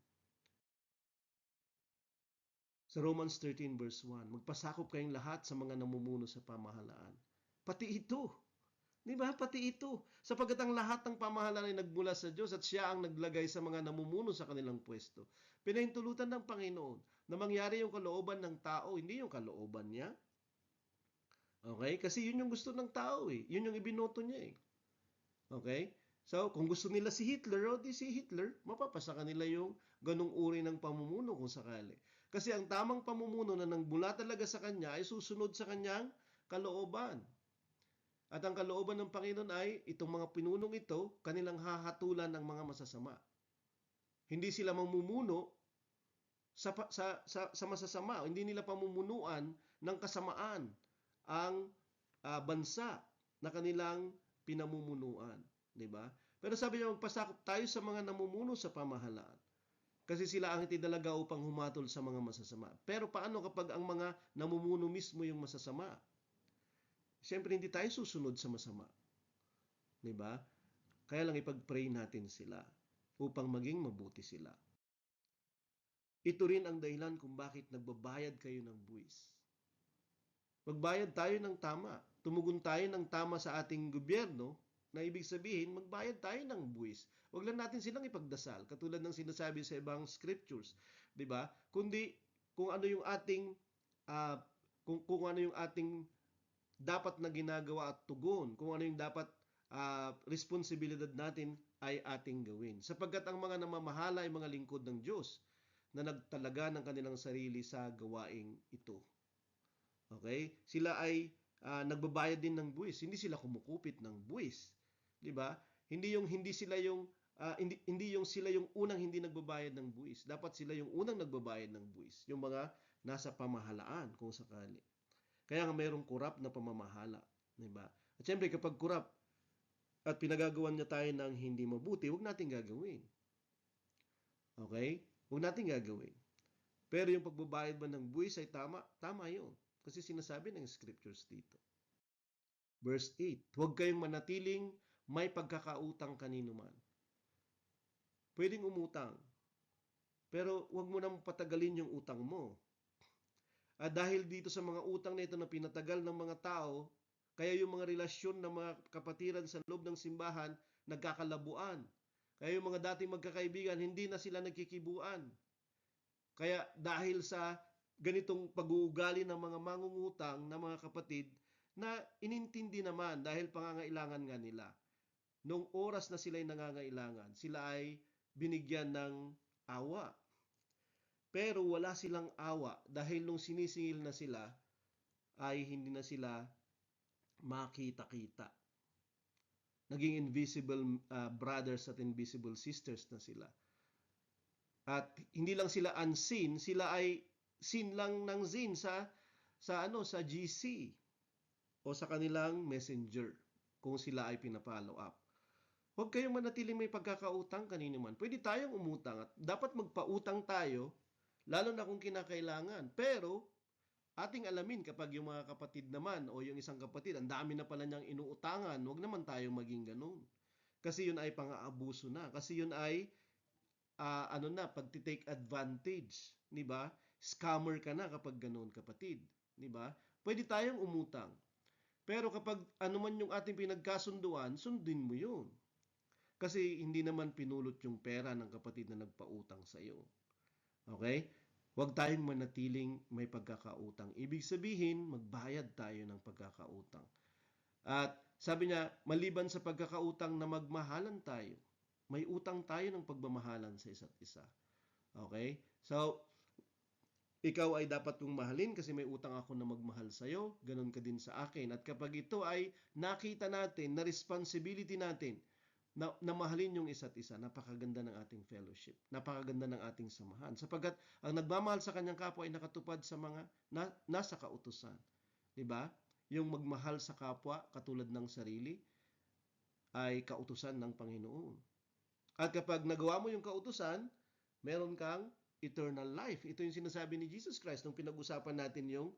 A: Sa Romans 13 verse 1, magpasakop kayong lahat sa mga namumuno sa pamahalaan. Pati ito. Di ba? Pati ito. Sapagkat ang lahat ng pamahalaan ay nagmula sa Diyos at siya ang naglagay sa mga namumuno sa kanilang pwesto. Pinahintulutan ng Panginoon na mangyari yung kalooban ng tao, hindi yung kalooban niya. Okay? Kasi yun yung gusto ng tao eh. Yun yung ibinoto niya eh. Okay? So, kung gusto nila si Hitler, o di si Hitler, mapapasa kanila yung ganung uri ng pamumuno kung sakali. Kasi ang tamang pamumuno na nagmula talaga sa Kanya ay susunod sa Kanyang kalooban. At ang kalooban ng Panginoon ay itong mga pinunong ito, kanilang hahatulan ng mga masasama. Hindi sila mamumuno sa masasama. Hindi nila pamumunuan ng kasamaan ang bansa na kanilang pinamumunuan. Diba? Pero sabi niya, magpasakop tayo sa mga namumuno sa pamahalaan. Kasi sila ang itinalaga upang humatol sa mga masasama. Pero paano kapag ang mga namumuno mismo yung masasama? Siyempre, hindi tayo susunod sa masama. Diba? Kaya lang ipag-pray natin sila upang maging mabuti sila. Ito rin ang dahilan kung bakit nagbabayad kayo ng buwis. Magbayad tayo ng tama. Tumugon tayo ng tama sa ating gobyerno, na ibig sabihin, magbayad tayo ng buwis. Huwag lang natin silang ipagdasal, katulad ng sinasabi sa ibang scriptures, 'di ba? Kundi kung ano yung ating kung ano yung ating dapat na ginagawa at tugon, kung ano yung dapat responsibilidad natin ay ating gawin. Sapagkat ang mga namamahala ay mga lingkod ng Diyos na nagtalaga ng kanilang sarili sa gawaing ito. Okay? Sila ay nagbabayad din ng buwis. Hindi sila kumukupit ng buwis. 'Di ba? Hindi sila yung unang hindi nagbabayad ng buwis. Dapat sila yung unang nagbabayad ng buwis. Yung mga nasa pamahalaan kung sakali. Kaya nga mayroong korap na pamamahala, 'di ba? At syempre kapag korap at pinagagawan niya tayo ng hindi mabuti, huwag nating gagawin. Okay? Huwag nating gagawin. Pero yung pagbabayad ba ng buwis ay tama? Tama 'yun. Kasi sinasabi ng scriptures dito. Verse 8, huwag kayong manatiling may pagkakautang kanino man. Pwedeng umutang, pero huwag mo nang patagalin yung utang mo. At dahil dito sa mga utang na ito na pinatagal ng mga tao, kaya yung mga relasyon ng mga kapatiran sa loob ng simbahan nagkakalabuan. Kaya yung mga dating magkakaibigan, hindi na sila nagkikibuan. Kaya dahil sa ganitong pag-uugali ng mga mangungutang na mga kapatid, na inintindi naman dahil pangangailangan nga nila. Noong oras na sila ay nangangailangan, sila ay binigyan ng awa. Pero wala silang awa dahil nung sinisingil na sila, ay hindi na sila makita-kita. Naging invisible brothers at invisible sisters na sila. At hindi lang sila unseen, sila ay seen lang ng seen sa GC o sa kanilang messenger kung sila ay pinapollow up. Huwag kayong manatiling may pagkakautang kanino man. Pwede tayong umutang at dapat magpautang tayo, lalo na kung kinakailangan. Pero ating alamin kapag yung mga kapatid naman o yung isang kapatid, ang dami na pala niyang inuutangan, huwag naman tayong maging ganun. Kasi yun ay pang-aabuso na. Kasi yun ay pagti-take advantage, 'di ba? Scammer ka na kapag ganoon, kapatid, 'di ba? Pwede tayong umutang. Pero kapag ano man yung ating pinagkasunduan, sundin mo 'yun. Kasi hindi naman pinulot yung pera ng kapatid na nagpautang sa iyo. Okay? Huwag tayong manatiling may pagkakautang. Ibig sabihin, magbayad tayo ng pagkakautang. At sabi niya, maliban sa pagkakautang na magmahalan tayo, may utang tayo ng pagmamahalan sa isa't isa. Okay? So, ikaw ay dapat kong mahalin kasi may utang ako na magmahal sa iyo, ganun ka din sa akin. At kapag ito ay nakita natin na responsibility natin na mahalin yung isa't isa, napakaganda ng ating fellowship, napakaganda ng ating samahan. Sapagkat ang nagmamahal sa kanyang kapwa ay nakatupad sa mga nasa kautusan. 'Di ba? Yung magmahal sa kapwa katulad ng sarili ay kautusan ng Panginoon. At kapag nagawa mo yung kautusan, meron kang eternal life. Ito yung sinasabi ni Jesus Christ nung pinag-usapan natin yung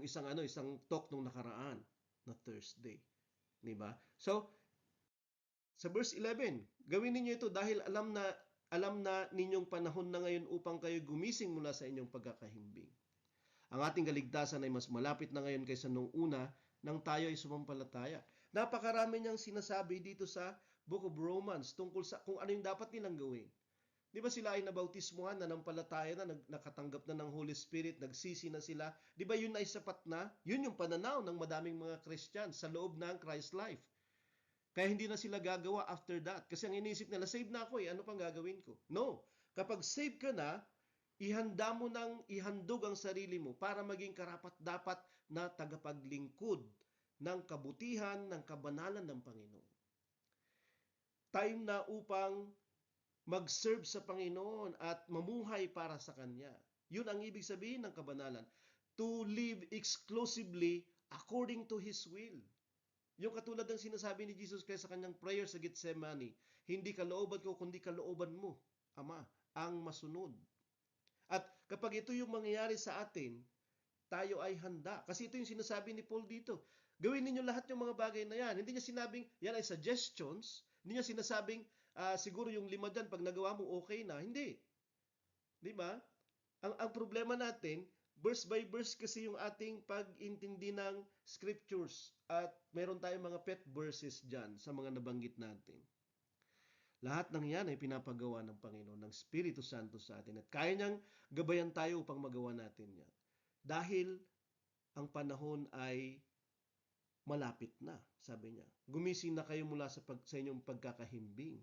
A: isang talk nung nakaraan na Thursday. 'Di ba? So, sa verse 11, gawin ninyo ito dahil alam na ninyong panahon na ngayon upang kayo gumising mula sa inyong pagkakahimbing. Ang ating kaligtasan ay mas malapit na ngayon kaysa nung una nang tayo ay sumampalataya. Napakarami niyang sinasabi dito sa Book of Romans tungkol sa kung ano yung dapat nilang gawin. Di ba sila ay nabautismuhan, nanampalataya na, nakatanggap na ng Holy Spirit, nagsisi na sila? Di ba yun ay sapat na? Yun yung pananaw ng madaming mga Christian sa loob ng Christ life. Kaya hindi na sila gagawa after that. Kasi ang iniisip nila, save na ako ano pang gagawin ko? No. Kapag save ka na, ihanda mo ng ihandog ang sarili mo para maging karapat-dapat na tagapaglingkod ng kabutihan, ng kabanalan ng Panginoon. Time na upang mag-serve sa Panginoon at mamuhay para sa Kanya. Yun ang ibig sabihin ng kabanalan. To live exclusively according to His will. Yung katulad ng sinasabi ni Jesus Christ sa kanyang prayer sa Gethsemane, hindi kalooban ko kundi kalooban mo, Ama, ang masunod. At kapag ito yung mangyayari sa atin, tayo ay handa. Kasi ito yung sinasabi ni Paul dito. Gawin ninyo lahat yung mga bagay na yan. Hindi niya sinabing, yan ay suggestions. Hindi niya sinasabing, siguro yung 5 dyan, pag nagawa mo, okay na. Hindi. Di ba? Ang problema natin, verse by verse kasi yung ating pag-intindi ng scriptures. At meron tayong mga pet verses dyan sa mga nabanggit natin. Lahat ng yan ay pinapagawa ng Panginoon, ng Espiritu Santo sa atin. At kaya niyang gabayan tayo upang magawa natin yan. Dahil ang panahon ay malapit na, sabi niya. Gumising na kayo mula sa inyong pagkakahimbing.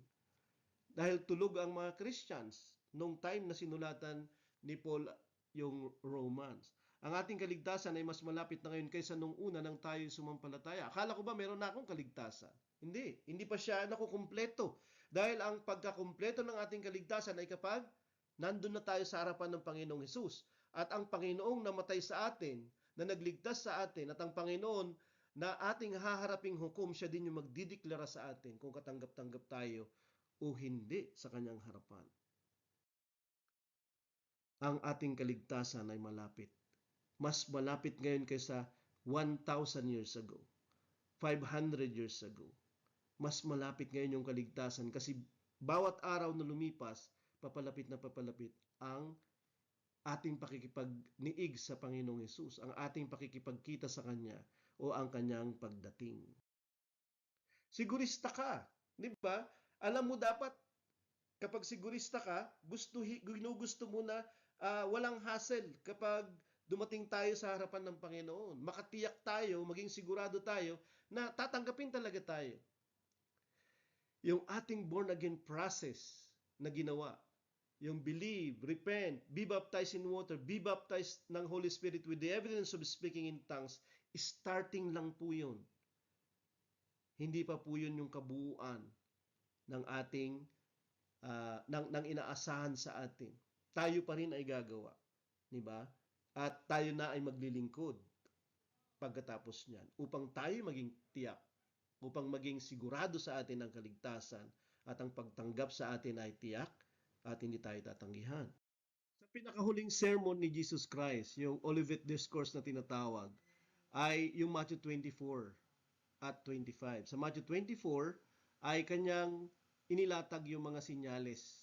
A: Dahil tulog ang mga Christians nung time na sinulatan ni Paul yung Romans. Ang ating kaligtasan ay mas malapit na ngayon kaysa nung una nang tayo sumampalataya. Akala ko ba meron na akong kaligtasan? Hindi pa siya nakukumpleto. Dahil ang pagkakumpleto ng ating kaligtasan ay kapag nandun na tayo sa harapan ng Panginoong Hesus. At ang Panginoong namatay sa atin, na nagligtas sa atin, at ang Panginoon na ating haharaping hukom, siya din yung magdideklara sa atin kung katanggap-tanggap tayo o hindi sa kanyang harapan. Ang ating kaligtasan ay malapit. Mas malapit ngayon kaysa 1,000 years ago, 500 years ago. Mas malapit ngayon yung kaligtasan kasi bawat araw na lumipas, papalapit na papalapit ang ating pakikipagniig sa Panginoong Hesus, ang ating pakikipagkita sa Kanya o ang Kanyang pagdating. Sigurista ka, di ba? Alam mo dapat, kapag sigurista ka, ginugusto mo na walang hassle kapag dumating tayo sa harapan ng Panginoon. Makatiyak tayo, maging sigurado tayo na tatanggapin talaga tayo. Yung ating born again process na ginawa, yung believe, repent, be baptized in water, be baptized ng Holy Spirit with the evidence of speaking in tongues, starting lang po yun. Hindi pa po yun yung kabuuan ng ating, ng inaasahan sa atin. Tayo pa rin ay gagawa. Diba? At tayo na ay maglilingkod pagkatapos niyan upang tayo maging tiyak, upang maging sigurado sa atin ang kaligtasan at ang pagtanggap sa atin ay tiyak at hindi tayo tatanggihan. Sa pinakahuling sermon ni Jesus Christ, yung Olivet Discourse na tinatawag, ay yung Matthew 24 at 25. Sa Matthew 24 ay kanyang inilatag yung mga sinyales,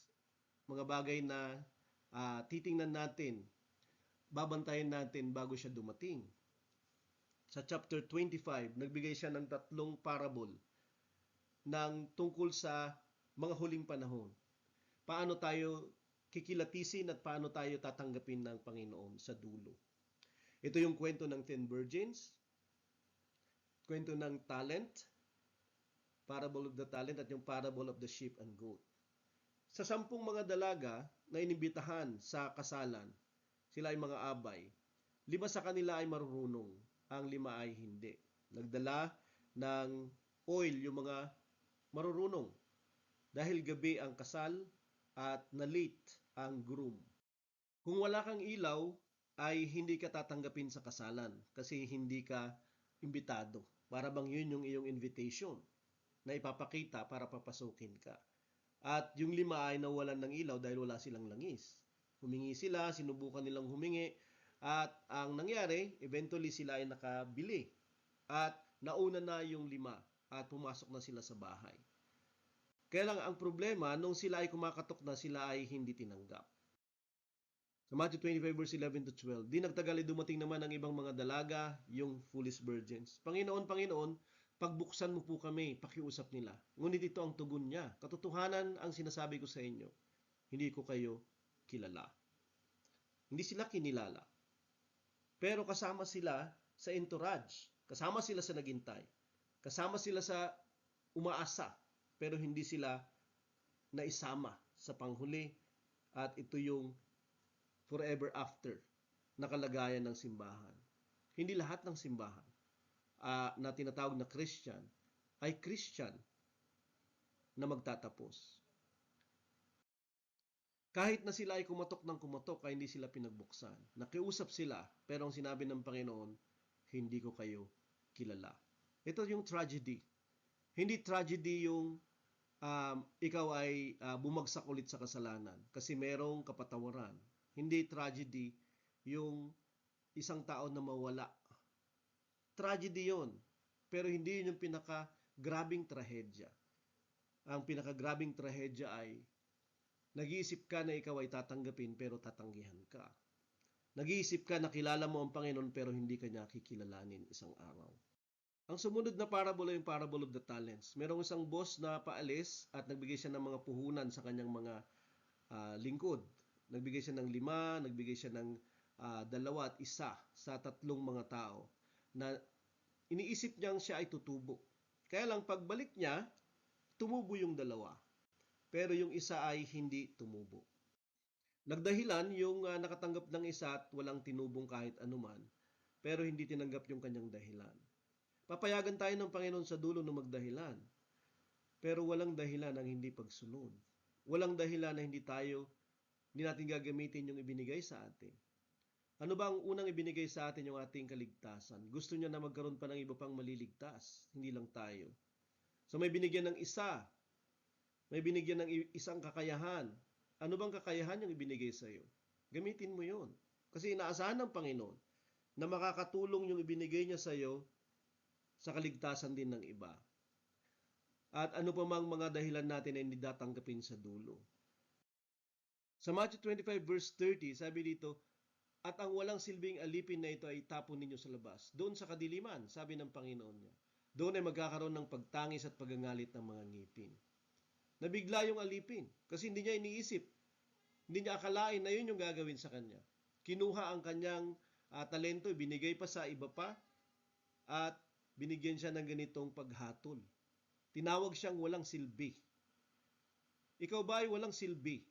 A: mga bagay na titingnan natin, babantayan natin bago siya dumating. Sa chapter 25, nagbigay siya ng 3 parable ng tungkol sa mga huling panahon. Paano tayo kikilatisin at paano tayo tatanggapin ng Panginoon sa dulo. Ito yung kwento ng 10 virgins, kwento ng talent, parable of the talent, at yung parable of the sheep and goat. Sa 10 mga dalaga na inimbitahan sa kasalan, sila ay mga abay. 5 sa kanila ay marurunong, ang 5 ay hindi. Nagdala ng oil yung mga marurunong. Dahil gabi ang kasal at na-late ang groom. Kung wala kang ilaw, ay hindi ka tatanggapin sa kasalan kasi hindi ka imbitado. Para bang yun yung iyong invitation na ipapakita para papasukin ka. At yung 5 ay nawalan ng ilaw dahil wala silang langis. Humingi sila, sinubukan nilang humingi, at ang nangyari, eventually sila ay nakabili. At nauna na yung 5 at pumasok na sila sa bahay. Kaya lang ang problema, nung sila ay kumakatok na, sila ay hindi tinanggap. Sa Matthew 25 verse 11 to 12, di nagtagal ay dumating naman ang ibang mga dalaga, yung foolish virgins. Panginoon, Panginoon, pagbuksan mo po kami, pakiusap nila. Ngunit ito ang tugon niya. Katotohanan ang sinasabi ko sa inyo, hindi ko kayo kilala. Hindi sila kinilala. Pero kasama sila sa entourage. Kasama sila sa naghintay. Kasama sila sa umaasa. Pero hindi sila naisama sa panghuli. At ito yung forever after na kalagayan ng simbahan. Hindi lahat ng simbahan na tinatawag na Christian ay Christian na magtatapos. Kahit na sila ay kumatok ng kumatok ay hindi sila pinagbuksan. Nakiusap sila, pero ang sinabi ng Panginoon, hindi ko kayo kilala. Ito yung tragedy. Hindi tragedy yung ikaw ay bumagsak ulit sa kasalanan kasi merong kapatawaran. Hindi tragedy yung isang tao na mawala. Tragedy yun, pero hindi yun yung pinaka-grabing trahedya. Ang pinaka-grabing trahedya ay nag-iisip ka na ikaw ay tatanggapin pero tatanggihan ka. Nag-iisip ka na kilala mo ang Panginoon pero hindi ka niya kikilalanin isang araw. Ang sumunod na parable ay yung parable of the talents. Merong isang boss na paalis at nagbigay siya ng mga puhunan sa kanyang mga lingkod. Nagbigay siya ng 5, nagbigay siya ng 2 at 1 sa 3 mga tao na iniisip niyang siya ay tutubo. Kaya lang pagbalik niya, tumubo yung 2. Pero yung isa ay hindi tumubo. Nagdahilan yung nakatanggap ng isa at walang tinubong kahit anuman, pero hindi tinanggap yung kanyang dahilan. Papayagan tayo ng Panginoon sa dulo na magdahilan, pero walang dahilan ang hindi pagsunod. Walang dahilan na hindi natin gagamitin yung ibinigay sa atin. Ano ba ang unang ibinigay sa atin yung ating kaligtasan? Gusto niya na magkaroon pa ng iba pang maliligtas, hindi lang tayo. So may binigyan ng isa, may binigyan ng isang kakayahan. Ano bang kakayahan yung ibinigay sa iyo? Gamitin mo yun. Kasi inaasahan ng Panginoon na makakatulong yung ibinigay niya sa iyo sa kaligtasan din ng iba. At ano pa mang mga dahilan natin na hindi datanggapin sa dulo. Sa Matthew 25 verse 30, sabi dito, at ang walang silbing alipin na ito ay tapon ninyo sa labas. Doon sa kadiliman, sabi ng Panginoon niya. Doon ay magkakaroon ng pagtangis at pagangalit ng mga ngipin. Nabigla yung alipin kasi hindi niya iniisip. Hindi niya akalain na yun yung gagawin sa kanya. Kinuha ang kanyang talento, binigay pa sa iba pa at binigyan siya ng ganitong paghatol. Tinawag siyang walang silbi. Ikaw ba ay walang silbi?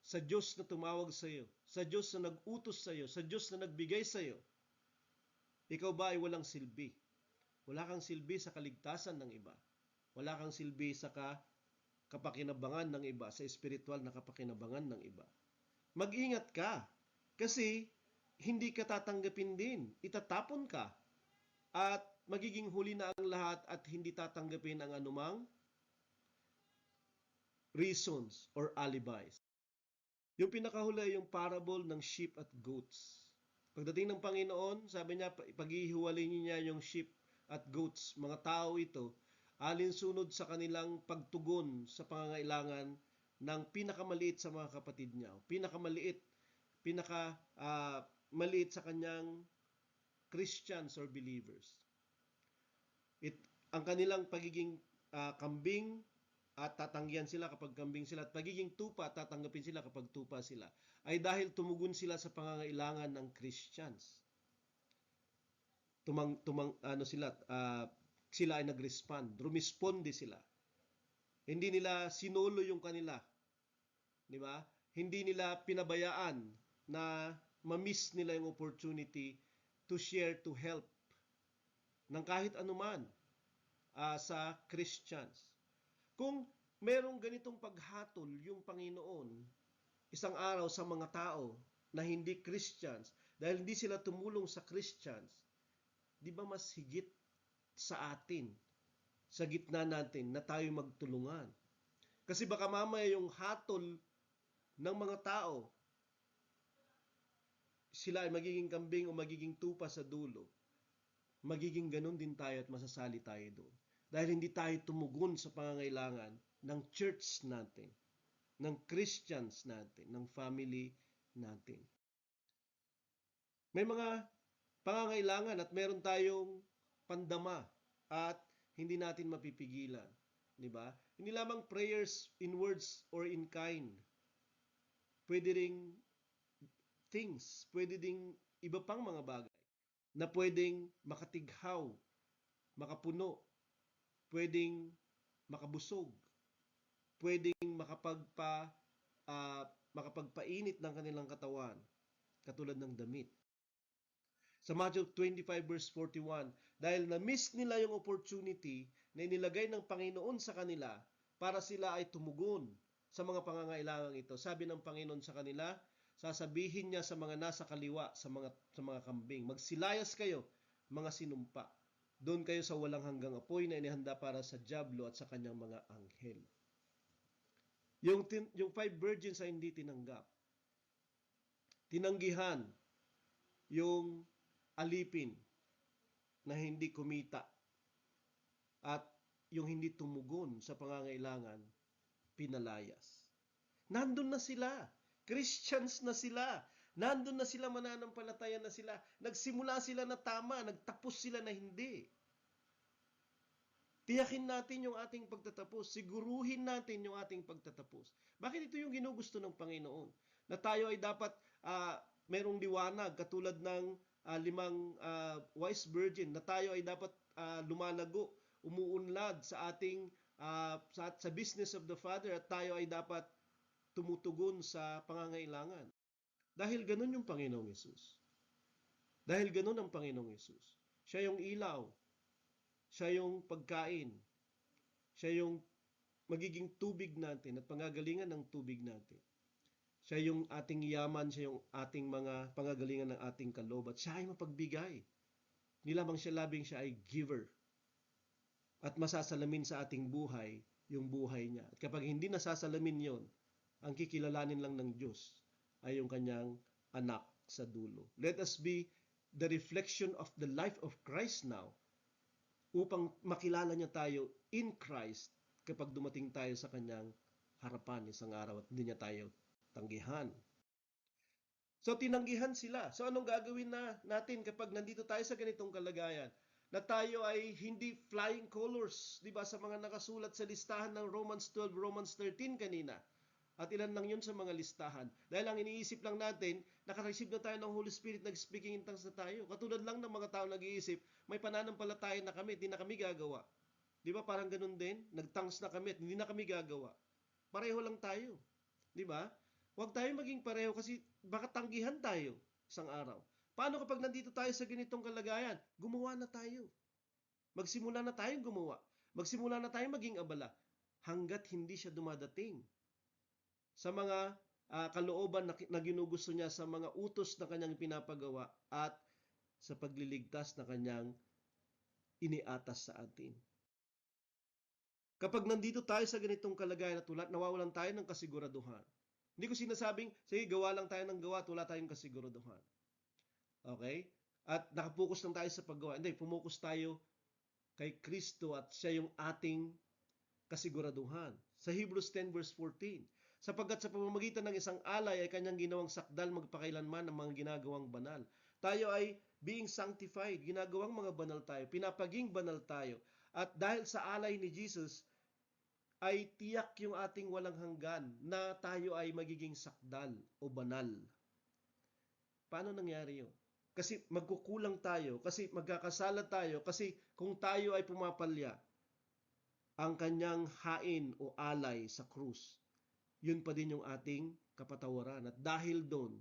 A: Sa Diyos na tumawag sa iyo, sa Diyos na nag-utos sa iyo, sa Diyos na nagbigay sa iyo, ikaw ba ay walang silbi? Wala kang silbi sa kaligtasan ng iba. Wala kang silbi sa kapakinabangan ng iba, sa espiritual na kapakinabangan ng iba. Mag-ingat ka kasi hindi ka tatanggapin din. Itatapon ka at magiging huli na ang lahat at hindi tatanggapin ang anumang reasons or alibis. Yung pinakahuli ay yung parable ng sheep at goats. Pagdating ng Panginoon, sabi niya, paghihiwalay niya yung sheep at goats, mga tao ito, alinsunod sa kanilang pagtugon sa pangangailangan ng pinakamaliit sa mga kapatid niya. Pinakamaliit sa kanyang Christians or believers. Ang kanilang pagiging kambing at tatanggihan sila kapag kambing sila at pagiging tupa at tatanggapin sila kapag tupa sila ay dahil tumugon sila sa pangangailangan ng Christians. Sila ay nag-respond, rumisponde sila. Hindi nila sinulo yung kanila. Di ba? Hindi nila pinabayaan na ma-miss nila yung opportunity to share, to help ng kahit anuman sa Christians. Kung merong ganitong paghatol yung Panginoon isang araw sa mga tao na hindi Christians, dahil hindi sila tumulong sa Christians, di ba mas higit sa atin, sa gitna natin, na tayo magtulungan? Kasi baka mamaya yung hatol ng mga tao, sila ay magiging kambing o magiging tupa sa dulo, magiging ganun din tayo at masasali tayo doon. Dahil hindi tayo tumugon sa pangangailangan ng church natin, ng Christians natin, ng family natin. May mga pangangailangan at meron tayong pandama at hindi natin mapipigilan, di ba? Hindi lamang prayers in words or in kind. Pwede ring things, pwede ding iba pang mga bagay na pwedeng makatighaw, makapuno, pwedeng makabusog, pwedeng makapagpainit ng kanilang katawan, katulad ng damit. Sa Matthew 25 verse 41, dahil na-miss nila yung opportunity na inilagay ng Panginoon sa kanila para sila ay tumugon sa mga pangangailangan ito. Sabi ng Panginoon sa kanila, sasabihin niya sa mga nasa kaliwa, sa mga kambing, magsilayas kayo, mga sinumpa. Doon kayo sa walang hanggang apoy na inihanda para sa dyablo at sa kanyang mga anghel. Yung 5 virgins ay hindi tinanggap. Tinanggihan yung alipin na hindi kumita at yung hindi tumugon sa pangangailangan, pinalayas. Nandun na sila. Christians na sila. Nandun na sila, mananampalataya na sila. Nagsimula sila na tama, nagtapos sila na hindi. Tiyakin natin yung ating pagtatapos. Siguruhin natin yung ating pagtatapos. Bakit ito yung ginugusto ng Panginoon? Na tayo ay dapat merong liwanag katulad ng 5 wise virgin, na tayo ay dapat lumalago, umuunlad sa ating sa business of the Father, at tayo ay dapat tumutugon sa pangangailangan. Dahil ganun yung Panginoong Yesus. Dahil ganun ang Panginoong Yesus. Siya yung ilaw. Siya yung pagkain. Siya yung magiging tubig natin at pangagalingan ng tubig natin. Siya yung ating yaman, siya yung ating mga pangagalingan ng ating kaloob, at siya ay mapagbigay. Hindi lamang siya labing, siya ay giver. At masasalamin sa ating buhay yung buhay niya. At kapag hindi nasasalamin yon, ang kikilalanin lang ng Diyos ay yung kanyang anak sa dulo. Let us be the reflection of the life of Christ now, upang makilala niya tayo in Christ kapag dumating tayo sa kanyang harapan isang araw at hindi niya tayo tanggihan. So tinanggihan sila. So anong gagawin natin kapag nandito tayo sa ganitong kalagayan? Na tayo ay hindi flying colors, di ba, sa mga nakasulat sa listahan ng Romans 12, Romans 13 kanina. At ilan lang yun sa mga listahan. Dahil ang iniisip lang natin, nakareceive na tayo ng Holy Spirit, nag-speaking in tongues na tayo. Katulad lang ng mga tao nag-iisip, may pananampalataya na kami, di na kami gagawa. Di ba parang ganun din? Nag-tongues na kami at hindi na kami gagawa. Pareho lang tayo. Di ba? Huwag tayo maging pareho kasi baka tanggihan tayo isang araw. Paano kapag nandito tayo sa ganitong kalagayan? Gumawa na tayo. Magsimula na tayong gumawa. Magsimula na tayong maging abala hanggat hindi siya dumadating sa mga kalooban na ginugusto niya, sa mga utos na kanyang pinapagawa, at sa pagliligtas na kanyang iniatas sa atin. Kapag nandito tayo sa ganitong kalagayan at nawawalan tayo ng kasiguraduhan, hindi ko sinasabing, sige, gawa lang tayo ng gawa at wala tayong kasiguraduhan. Okay? At nakapokus lang tayo sa paggawa. Hindi, pumokus tayo kay Kristo at siya yung ating kasiguraduhan. Sa Hebrews 10 verse 14, sapagkat sa pamamagitan ng isang alay ay kanyang ginawang sakdal magpakailanman ng mga ginagawang banal. Tayo ay being sanctified, ginagawang mga banal tayo, pinapaging banal tayo. At dahil sa alay ni Jesus, ay tiyak yung ating walang hanggan na tayo ay magiging sakdal o banal. Paano nangyari yun? Kasi magkukulang tayo, kasi magkakasala tayo, kasi kung tayo ay pumapalya, ang kanyang hain o alay sa krus, yun pa din yung ating kapatawaran. At dahil doon,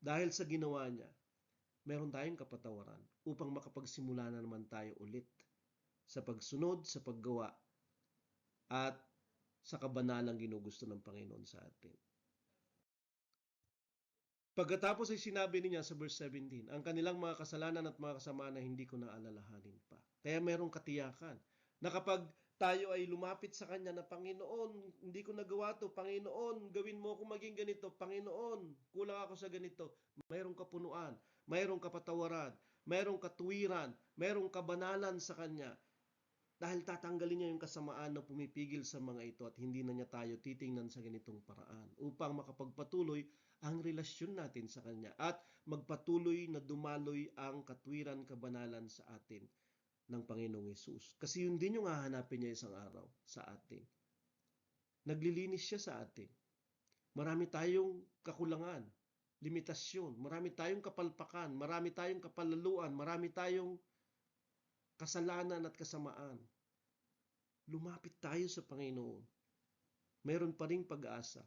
A: dahil sa ginawa niya, meron tayong kapatawaran upang makapagsimula na naman tayo ulit sa pagsunod, sa paggawa, at sa kabanalang ginugusto ng Panginoon sa atin. Pagkatapos ay sinabi niya sa verse 17, ang kanilang mga kasalanan at mga kasamaan na hindi ko na alalahanin pa. Kaya merong katiyakan na kapag tayo ay lumapit sa Kanya na, Panginoon, hindi ko nagawa to. Panginoon, gawin mo ako maging ganito. Panginoon, kulang ako sa ganito. Mayroong kapunuan, mayroong kapatawaran, mayroong katuwiran, mayroong kabanalan sa Kanya. Dahil tatanggalin niya yung kasamaan na pumipigil sa mga ito at hindi na niya tayo titingnan sa ganitong paraan upang makapagpatuloy ang relasyon natin sa Kanya at magpatuloy na dumaloy ang katwiran, kabanalan sa atin ng Panginoong Hesus. Kasi yun din yung hahanapin niya isang araw sa atin. Naglilinis siya sa atin. Marami tayong kakulangan, limitasyon, marami tayong kapalpakan, marami tayong kapalaluan, marami tayong kasalanan at kasamaan. Lumapit tayo sa Panginoon. Meron pa ring pag-asa.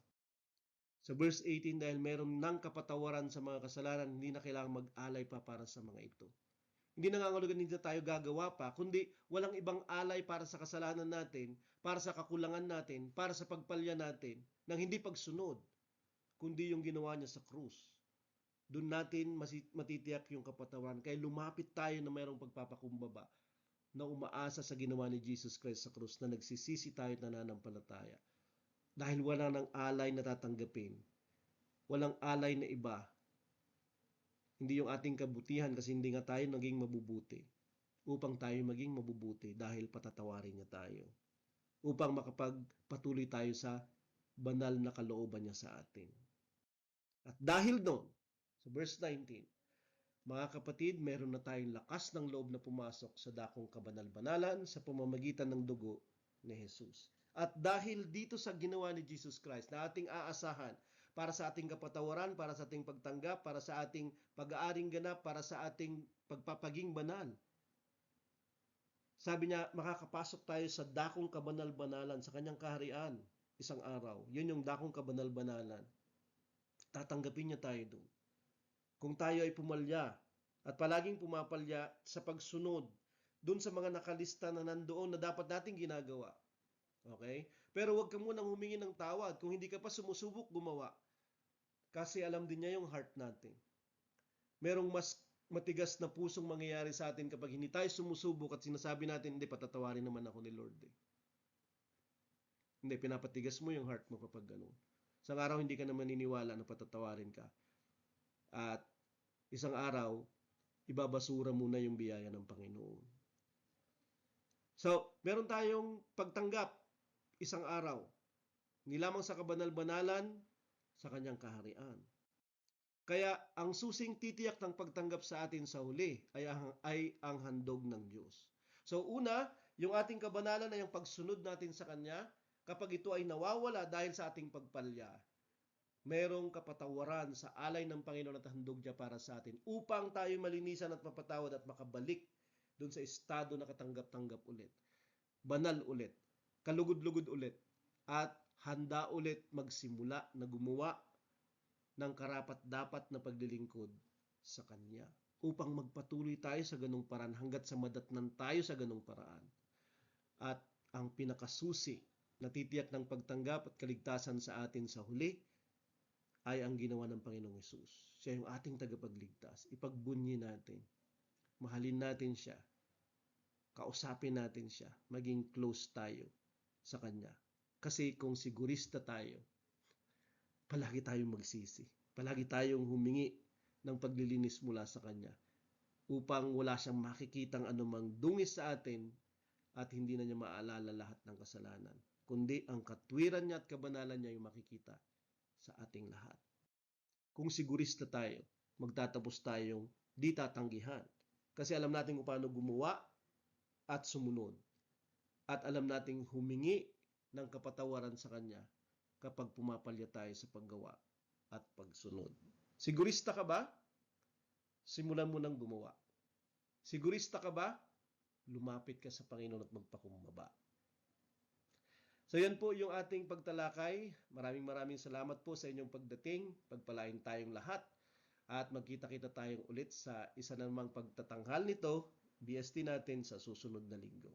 A: Sa verse 18, dahil meron ng kapatawaran sa mga kasalanan, hindi na kailangang mag-alay pa para sa mga ito. Hindi nangangahulugan hindi na tayo gagawa pa, kundi walang ibang alay para sa kasalanan natin, para sa kakulangan natin, para sa pagpalya natin, ng hindi pagsunod, kundi yung ginawa niya sa krus. Doon natin matitiyak yung kapatawaran. Kaya lumapit tayo na mayroong pagpapakumbaba na umaasa sa ginawa ni Jesus Christ sa krus, na nagsisisi tayo at nananampalataya. Dahil wala nang alay na tatanggapin. Walang alay na iba. Hindi yung ating kabutihan, kasi hindi nga tayo naging mabubuti. Upang tayo maging mabubuti dahil patatawarin niya tayo. Upang makapagpatuloy tayo sa banal na kalooban niya sa atin. At dahil doon, sa verse 19, mga kapatid, meron na tayong lakas ng loob na pumasok sa dakong kabanal-banalan sa pamamagitan ng dugo ni Jesus. At dahil dito sa ginawa ni Jesus Christ na ating aasahan para sa ating kapatawaran, para sa ating pagtanggap, para sa ating pag-aaring ganap, para sa ating pagpapaging banal, sabi niya, makakapasok tayo sa dakong kabanal-banalan sa kanyang kaharian isang araw. Yun yung dakong kabanal-banalan. Tatanggapin niya tayo doon. Kung tayo ay pumalya at palaging pumapalya sa pagsunod doon sa mga nakalista na nandoon na dapat nating ginagawa. Okay? Pero huwag ka munang humingi ng tawad kung hindi ka pa sumusubok gumawa. Kasi alam din niya yung heart natin. Merong mas matigas na pusong mangyayari sa atin kapag hindi tayo sumusubok at sinasabi natin, hindi, patatawarin naman ako ni Lord. Hindi, pinapatigas mo yung heart mo kapag ganun. Isang araw hindi ka naman niniwala na patatawarin ka. At isang araw, ibabasura mo na yung biyaya ng Panginoon. So, meron tayong pagtanggap isang araw. Hindi lamang sa kabanal-banalan, sa kanyang kaharian. Kaya ang susing titiyak ng pagtanggap sa atin sa huli ay ang handog ng Diyos. So una, yung ating kabanalan ay ang pagsunod natin sa Kanya. Kapag ito ay nawawala dahil sa ating pagpalya, merong kapatawaran sa alay ng Panginoon at handog niya para sa atin upang tayo malinisan at mapatawad at makabalik doon sa estado na katanggap-tanggap ulit. Banal ulit, kalugod-lugod ulit, at handa ulit magsimula na gumawa ng karapat-dapat na paglilingkod sa Kanya upang magpatuloy tayo sa ganung paraan hanggat sa madatnan tayo sa ganung paraan. At ang pinakasusi na titiyak ng pagtanggap at kaligtasan sa atin sa huli ay ang ginawa ng Panginoong Hesus. Siya yung ating tagapagligtas. Ipagbunyi natin. Mahalin natin siya. Kausapin natin siya. Maging close tayo sa Kanya. Kasi kung sigurista tayo, palagi tayong magsisi. Palagi tayong humingi ng paglilinis mula sa Kanya upang wala siyang makikitang anumang dungis sa atin at hindi na niya maalala lahat ng kasalanan, kundi ang katwiran niya at kabanalan niya yung makikita sa ating lahat. Kung sigurista tayo, magtatapos tayong di tatanggihan. Kasi alam natin kung paano gumawa at sumunod. At alam nating humingi ng kapatawaran sa Kanya kapag pumapalya tayo sa paggawa at pagsunod. Sigurista ka ba? Simulan mo nang gumawa. Sigurista ka ba? Lumapit ka sa Panginoon at magpakumbaba. So yan po yung ating pagtalakay. Maraming salamat po sa inyong pagdating. Pagpalain tayong lahat. At magkita-kita tayong ulit sa isa namang pagtatanghal nito, BST natin sa susunod na linggo.